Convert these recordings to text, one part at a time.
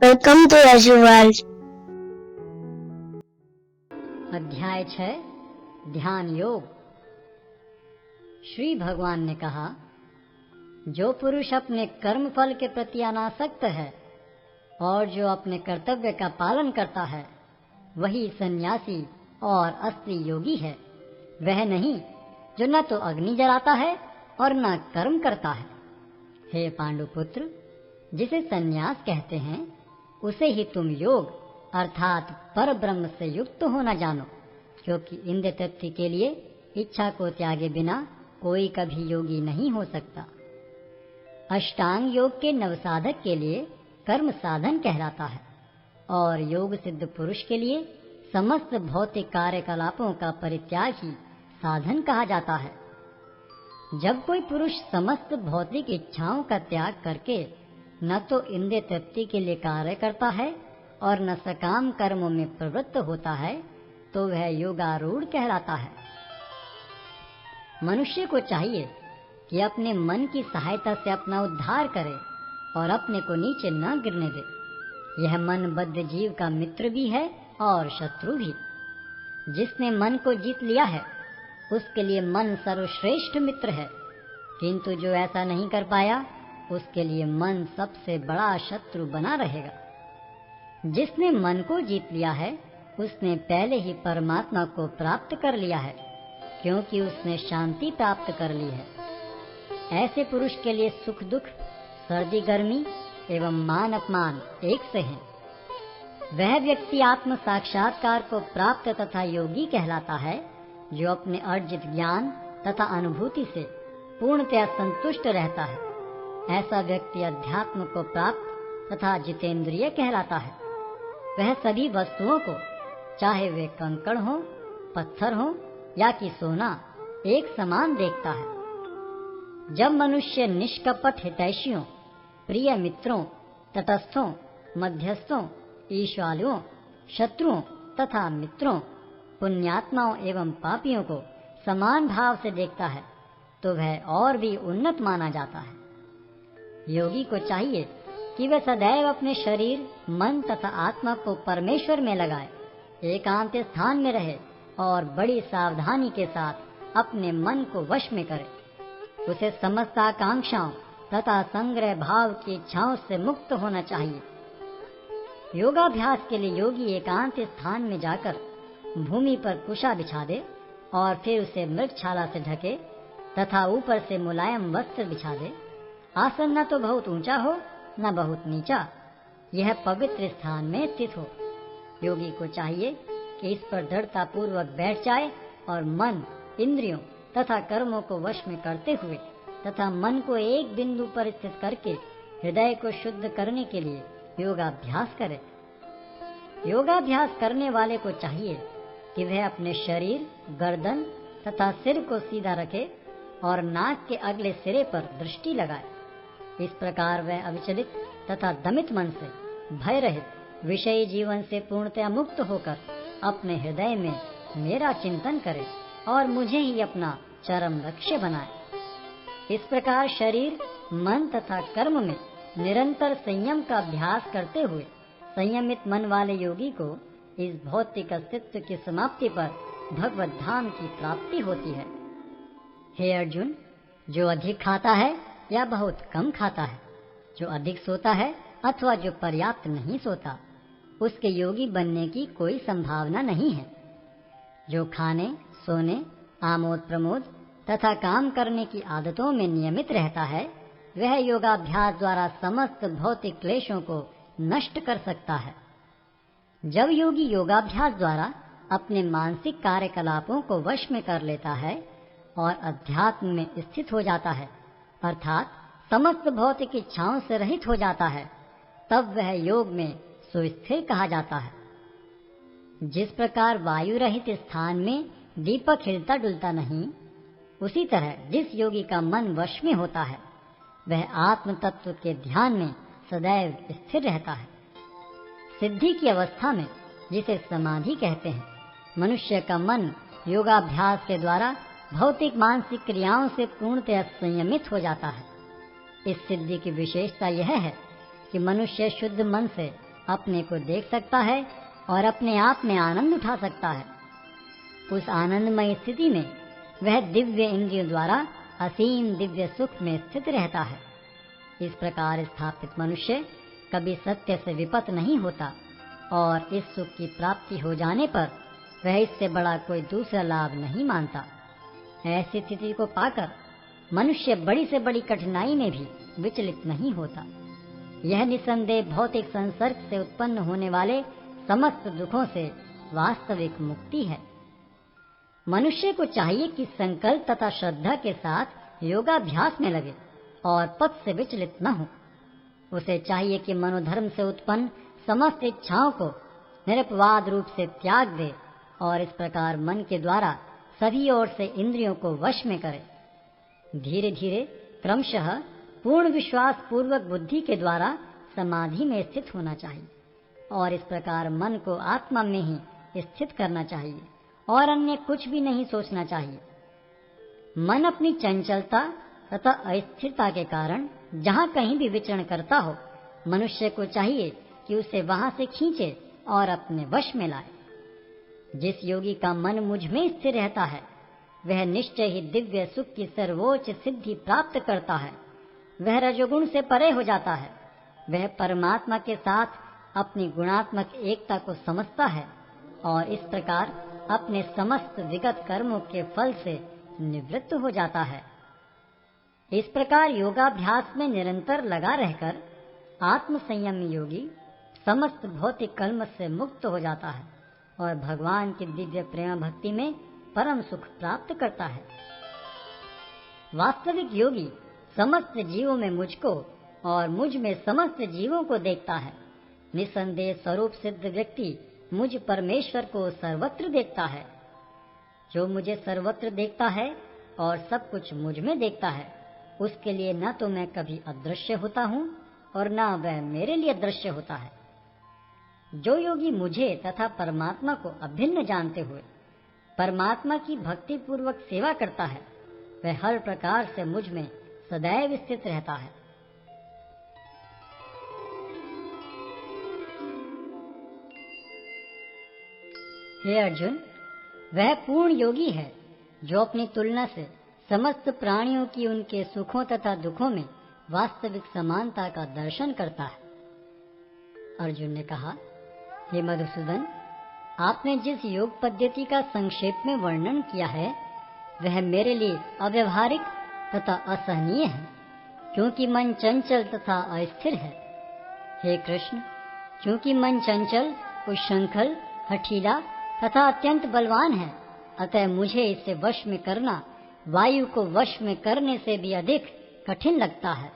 Welcome to Azure. अध्याय 6 ध्यान योग। श्री भगवान ने कहा, जो पुरुष अपने कर्म फल के प्रति अनासक्त है और जो अपने कर्तव्य का पालन करता है, वही सन्यासी और असली योगी है। वह नहीं जो न तो अग्नि जलाता है और न कर्म करता है। हे पांडुपुत्र, जिसे सन्यास कहते हैं उसे ही तुम योग अर्थात पर ब्रह्म से युक्त होना जानो, क्योंकि इंद्र तृप्ति के लिए इच्छा को त्यागे बिना कोई कभी योगी नहीं हो सकता। अष्टांग योग के नवसाधक के लिए कर्म साधन कहलाता है और योग सिद्ध पुरुष के लिए समस्त भौतिक कार्यकलापों का परित्याग ही साधन कहा जाता है। जब कोई पुरुष समस्त भौतिक इच्छाओं का त्याग करके न तो इंद्रिय तृप्ति के लिए कार्य करता है और न सकाम कर्मों में प्रवृत्त होता है, तो वह योगारूढ़ कहलाता है। मनुष्य को चाहिए कि अपने मन की सहायता से अपना उद्धार करे और अपने को नीचे न गिरने दे। यह मन बद्ध जीव का मित्र भी है और शत्रु भी। जिसने मन को जीत लिया है उसके लिए मन सर्वश्रेष्ठ मित्र है, किंतु जो ऐसा नहीं कर पाया उसके लिए मन सबसे बड़ा शत्रु बना रहेगा। जिसने मन को जीत लिया है उसने पहले ही परमात्मा को प्राप्त कर लिया है, क्योंकि उसने शांति प्राप्त कर ली है। ऐसे पुरुष के लिए सुख दुख, सर्दी गर्मी एवं मान अपमान एक से हैं। वह व्यक्ति आत्म साक्षात्कार को प्राप्त तथा योगी कहलाता है, जो अपने अर्जित ज्ञान तथा अनुभूति से पूर्णतया संतुष्ट रहता है। ऐसा व्यक्ति अध्यात्म को प्राप्त तथा जितेंद्रिय कहलाता है। वह सभी वस्तुओं को, चाहे वे कंकड़ हो, पत्थर हो या कि सोना, एक समान देखता है। जब मनुष्य निष्कपट हितैषियों, प्रिय मित्रों, तटस्थों, मध्यस्थों, ईश्वालुओं, शत्रुओं तथा मित्रों, पुण्यात्माओं एवं पापियों को समान भाव से देखता है, तो वह और भी उन्नत माना जाता है। योगी को चाहिए कि वह सदैव अपने शरीर, मन तथा आत्मा को परमेश्वर में लगाए, एकांत स्थान में रहे और बड़ी सावधानी के साथ अपने मन को वश में करे। उसे समस्त आकांक्षाओं तथा संग्रह भाव की इच्छाओं से मुक्त होना चाहिए। योगाभ्यास के लिए योगी एकांत स्थान में जाकर भूमि पर कुशा बिछा दे और फिर उसे मृगछाला से ढके तथा ऊपर से मुलायम वस्त्र बिछा दे। आसन न तो बहुत ऊंचा हो न बहुत नीचा, यह पवित्र स्थान में स्थित हो। योगी को चाहिए कि इस पर दृढ़ता पूर्वक बैठ जाए और मन, इंद्रियों तथा कर्मों को वश में करते हुए तथा मन को एक बिंदु पर स्थित करके हृदय को शुद्ध करने के लिए योगाभ्यास करे। योगाभ्यास करने वाले को चाहिए कि वह अपने शरीर, गर्दन तथा सिर को सीधा रखे और नाक के अगले सिरे पर दृष्टि लगाए। इस प्रकार वह अविचलित तथा दमित मन से, भय रहित, विषयी जीवन से पूर्णतया मुक्त होकर अपने हृदय में मेरा चिंतन करे और मुझे ही अपना चरम लक्ष्य बनाए। इस प्रकार शरीर, मन तथा कर्म में निरंतर संयम का अभ्यास करते हुए संयमित मन वाले योगी को इस भौतिक अस्तित्व की समाप्ति पर भगवत धाम की प्राप्ति होती है। हे अर्जुन, जो अधिक खाता है या बहुत कम खाता है, जो अधिक सोता है अथवा जो पर्याप्त नहीं सोता, उसके योगी बनने की कोई संभावना नहीं है। जो खाने, सोने, आमोद प्रमोद तथा काम करने की आदतों में नियमित रहता है, वह योगाभ्यास द्वारा समस्त भौतिक क्लेशों को नष्ट कर सकता है। जब योगी योगाभ्यास द्वारा अपने मानसिक कार्यकलापों को वश में कर लेता है और अध्यात्म में स्थित हो जाता है, अर्थात समस्त भौतिक इच्छाओं से रहित हो जाता है, तब वह योग में सुस्थिर कहा जाता है। जिस प्रकार वायु रहित स्थान में दीपक हिलता डुलता नहीं, उसी तरह जिस योगी का मन वश में होता है, वह आत्म तत्व के ध्यान में सदैव स्थिर रहता है। सिद्धि की अवस्था में, जिसे समाधि कहते हैं, मनुष्य का मन योगाभ्यास के द्वारा भौतिक मानसिक क्रियाओं से पूर्णतः संयमित हो जाता है। इस सिद्धि की विशेषता यह है कि मनुष्य शुद्ध मन से अपने को देख सकता है और अपने आप में आनंद उठा सकता है। उस आनंदमय स्थिति में वह दिव्य इंद्रियों द्वारा असीम दिव्य सुख में स्थित रहता है। इस प्रकार स्थापित मनुष्य कभी सत्य से विपत नहीं होता और इस सुख की प्राप्ति हो जाने पर वह इससे बड़ा कोई दूसरा लाभ नहीं मानता। ऐसी स्थिति को पाकर मनुष्य बड़ी से बड़ी कठिनाई में भी विचलित नहीं होता। यह निसंदेह भौतिक संसर्ग से उत्पन्न होने वाले समस्त दुखों से वास्तविक मुक्ति है। मनुष्य को चाहिए कि संकल्प तथा श्रद्धा के साथ योगाभ्यास में लगे और पथ से विचलित न हो। उसे चाहिए कि मनोधर्म से उत्पन्न समस्त इच्छाओं को निरपवाद रूप से त्याग दे और इस प्रकार मन के द्वारा सभी ओर से इंद्रियों को वश में करे। धीरे धीरे क्रमशः पूर्ण विश्वास पूर्वक बुद्धि के द्वारा समाधि में स्थित होना चाहिए और इस प्रकार मन को आत्मा में ही स्थित करना चाहिए और अन्य कुछ भी नहीं सोचना चाहिए। मन अपनी चंचलता तथा अस्थिरता के कारण जहाँ कहीं भी विचरण करता हो, मनुष्य को चाहिए कि उसे वहां से खींचे और अपने वश में लाए। जिस योगी का मन मुझ में स्थिर रहता है वह निश्चय ही दिव्य सुख की सर्वोच्च सिद्धि प्राप्त करता है। वह रजोगुण से परे हो जाता है। वह परमात्मा के साथ अपनी गुणात्मक एकता को समझता है और इस प्रकार अपने समस्त विगत कर्मों के फल से निवृत्त हो जाता है। इस प्रकार योगाभ्यास में निरंतर लगा रहकर आत्म संयमी योगी समस्त भौतिक कलमश से मुक्त हो जाता है और भगवान की दिव्य प्रेम भक्ति में परम सुख प्राप्त करता है। वास्तविक योगी समस्त जीवों में मुझको और मुझ में समस्त जीवों को देखता है। निसंदेह स्वरूप सिद्ध व्यक्ति मुझ परमेश्वर को सर्वत्र देखता है। जो मुझे सर्वत्र देखता है और सब कुछ मुझ में देखता है, उसके लिए न तो मैं कभी अदृश्य होता हूँ और न वह मेरे लिए दृश्य होता है। जो योगी मुझे तथा परमात्मा को अभिन्न जानते हुए परमात्मा की भक्ति पूर्वक सेवा करता है, वह हर प्रकार से मुझ में सदैव स्थित रहता है। हे अर्जुन, वह पूर्ण योगी है जो अपनी तुलना से समस्त प्राणियों की उनके सुखों तथा दुखों में वास्तविक समानता का दर्शन करता है। अर्जुन ने कहा, हे मधुसूदन, आपने जिस योग पद्धति का संक्षेप में वर्णन किया है वह मेरे लिए अव्यवहारिक तथा असहनीय है, क्योंकि मन चंचल तथा अस्थिर है। हे कृष्ण, क्योंकि मन चंचल, उच्छृंखल, हठीला तथा अत्यंत बलवान है, अतः मुझे इसे वश में करना वायु को वश में करने से भी अधिक कठिन लगता है।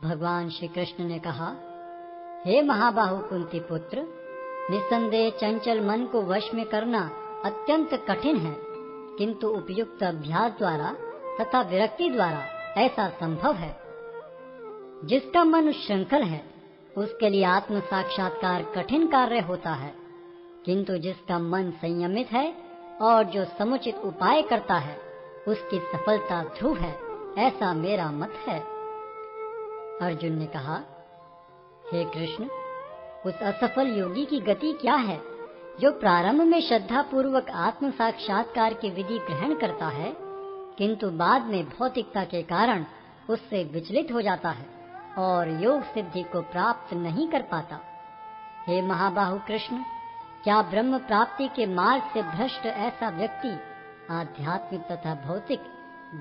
भगवान श्री कृष्ण ने कहा, हे महाबाहु कुंती पुत्र, निसंदेह चंचल मन को वश में करना अत्यंत कठिन है, किंतु उपयुक्त अभ्यास द्वारा तथा विरक्ति द्वारा ऐसा संभव है। जिसका मन उच्छृंखल है उसके लिए आत्म साक्षात्कार कठिन कार्य होता है, किंतु जिसका मन संयमित है और जो समुचित उपाय करता है उसकी सफलता ध्रुव है, ऐसा मेरा मत है। अर्जुन ने कहा, हे कृष्ण, उस असफल योगी की गति क्या है जो प्रारंभ में श्रद्धा पूर्वक आत्म साक्षात्कार की विधि ग्रहण करता है, किंतु बाद में भौतिकता के कारण उससे विचलित हो जाता है और योग सिद्धि को प्राप्त नहीं कर पाता। हे महाबाहु कृष्ण, क्या ब्रह्म प्राप्ति के मार्ग से भ्रष्ट ऐसा व्यक्ति आध्यात्मिक तथा भौतिक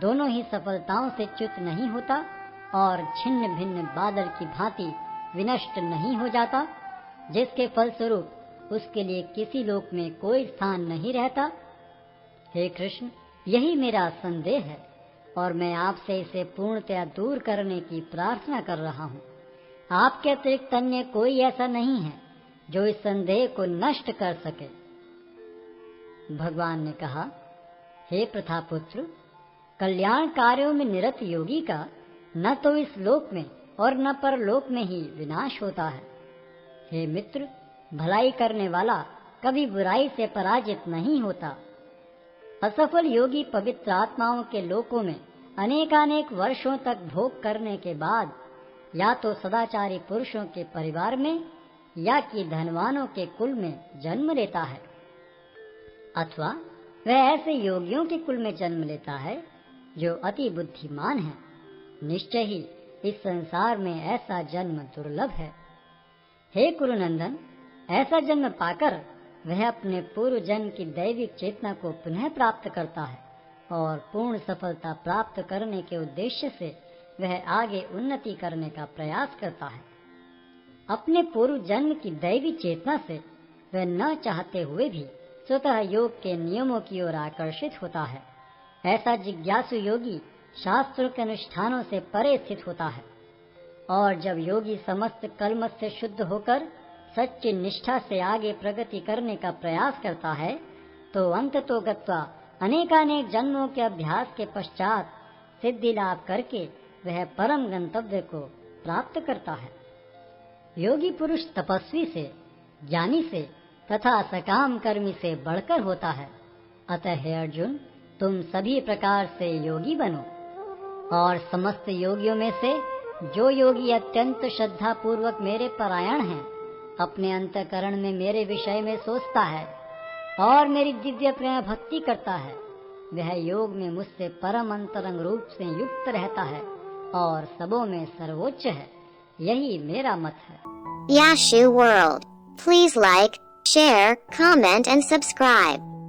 दोनों ही सफलताओं से च्युत नहीं होता और छिन्न भिन्न बादल की भांति विनष्ट नहीं हो जाता, जिसके फलस्वरूप उसके लिए किसी लोक में कोई स्थान नहीं रहता? हे कृष्ण, यही मेरा संदेह है और मैं आपसे इसे पूर्णतया दूर करने की प्रार्थना कर रहा हूँ। आपके अतिरिक्त अन्य कोई ऐसा नहीं है जो इस संदेह को नष्ट कर सके। भगवान ने कहा, हे प्रथापुत्र, कल्याण कार्यों में निरत योगी का न तो इस लोक में और न परलोक में ही विनाश होता है। हे मित्र, भलाई करने वाला कभी बुराई से पराजित नहीं होता। असफल योगी पवित्र आत्माओं के लोकों में अनेकानेक वर्षों तक भोग करने के बाद या तो सदाचारी पुरुषों के परिवार में या कि धनवानों के कुल में जन्म लेता है, अथवा वह ऐसे योगियों के कुल में जन्म लेता है जो अति बुद्धिमान है। निश्चय ही इस संसार में ऐसा जन्म दुर्लभ है। हे कुरुनंदन, ऐसा जन्म पाकर वह अपने पूर्व जन्म की दैविक चेतना को पुनः प्राप्त करता है और पूर्ण सफलता प्राप्त करने के उद्देश्य से वह आगे उन्नति करने का प्रयास करता है। अपने पूर्व जन्म की दैवी चेतना से वह न चाहते हुए भी स्वतः योग के नियमों की ओर आकर्षित होता है। ऐसा जिज्ञासु योगी शास्त्रों के अनुष्ठानों से परे स्थित होता है, और जब योगी समस्त कलमश से शुद्ध होकर सच्ची निष्ठा से आगे प्रगति करने का प्रयास करता है, तो अंततो गत्वा अनेकानेक जन्मों के अभ्यास के पश्चात सिद्धि लाभ करके वह परम गंतव्य को प्राप्त करता है। योगी पुरुष तपस्वी से, ज्ञानी से तथा सकाम कर्मी से बढ़कर होता है। अतः हे अर्जुन, तुम सभी प्रकार से योगी बनो, और समस्त योगियों में से जो योगी अत्यंत श्रद्धा पूर्वक मेरे परायण है, अपने अंतःकरण में मेरे विषय में सोचता है और मेरी दिव्य प्रेम भक्ति करता है, वह योग में मुझसे परम अंतरंग रूप से युक्त रहता है और सबों में सर्वोच्च है। यही मेरा मत है। Yashu World. Please like, share, comment and subscribe.